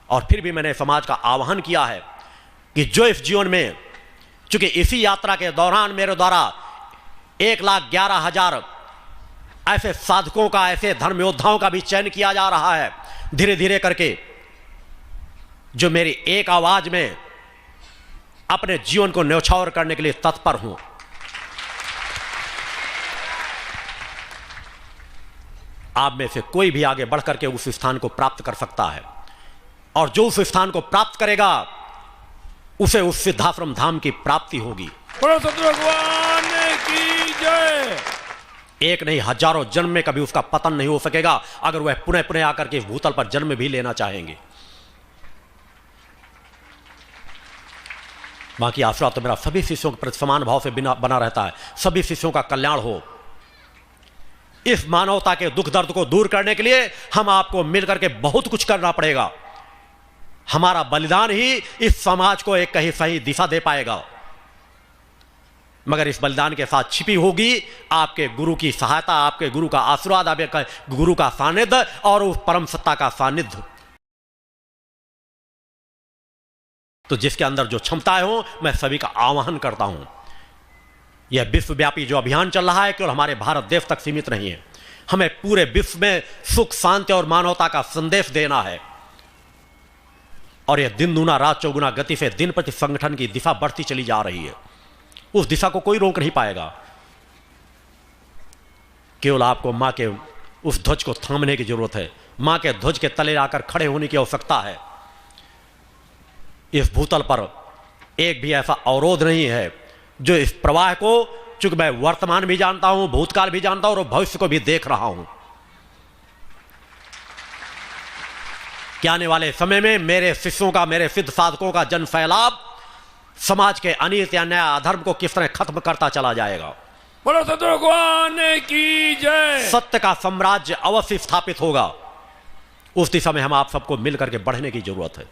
और फिर भी मैंने समाज का आह्वान किया है कि जो इस जीवन में, चूंकि इसी यात्रा के दौरान मेरे द्वारा 1,11,000 ऐसे साधकों का, ऐसे धर्म योद्धाओं का भी चयन किया जा रहा है धीरे धीरे करके, जो मेरी एक आवाज में अपने जीवन को न्यौछावर करने के लिए तत्पर हूं। आप में से कोई भी आगे बढ़कर के उस स्थान को प्राप्त कर सकता है, और जो उस स्थान को प्राप्त करेगा उसे उस सिद्धाश्रम धाम की प्राप्ति होगी। भगवान की जय। एक नहीं, हजारों जन्म में कभी उसका पतन नहीं हो सकेगा अगर वह पुनः पुनः आकर के भूतल पर जन्म भी लेना चाहेंगे। बाकी आशीर्वाद तो मेरा सभी शिष्यों के प्रति समान भाव से बना रहता है। सभी शिष्यों का कल्याण हो। इस मानवता के दुख दर्द को दूर करने के लिए हम आपको मिलकर के बहुत कुछ करना पड़ेगा। हमारा बलिदान ही इस समाज को एक कहीं सही दिशा दे पाएगा, मगर इस बलिदान के साथ छिपी होगी आपके गुरु की सहायता, आपके गुरु का आशीर्वाद, आपके गुरु का सानिध्य और उस परम सत्ता का सानिध्य। तो जिसके अंदर जो क्षमताएं हो, मैं सभी का आह्वान करता हूं। यह विश्वव्यापी जो अभियान चल रहा है केवल हमारे भारत देश तक सीमित नहीं है। हमें पूरे विश्व में सुख, शांति और मानवता का संदेश देना है, और यह दिन दूना रात चौगुना गति से दिन प्रति संगठन की दिशा बढ़ती चली जा रही है। उस दिशा को कोई रोक नहीं पाएगा। केवल आपको मां के उस ध्वज को थामने की जरूरत है। मां के ध्वज के तले आकर खड़े होने की आवश्यकता है। इस भूतल पर एक भी ऐसा अवरोध नहीं है जो इस प्रवाह को, चूंकि मैं वर्तमान भी जानता हूं, भूतकाल भी जानता हूं और भविष्य को भी देख रहा हूं, कि आने वाले समय में मेरे शिष्यों का, मेरे सिद्ध साधकों का जन फैलाव समाज के अनित या न्याय अधर्म को किस तरह खत्म करता चला जाएगा। बोलो सद्गुरु भगवान की जय। सत्य का साम्राज्य अवश्य स्थापित होगा। उस दिशा में हम आप सबको मिलकर के बढ़ने की जरूरत है।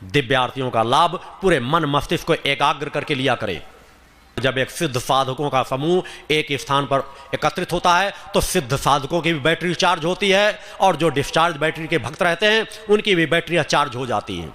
दिव्य आरतियों का लाभ पूरे मन मस्तिष्क को एकाग्र करके लिया करे। जब एक सिद्ध साधकों का समूह एक स्थान पर एकत्रित होता है तो सिद्ध साधकों की भी बैटरी चार्ज होती है, और जो डिस्चार्ज बैटरी के भक्त रहते हैं उनकी भी बैटरियां चार्ज हो जाती हैं।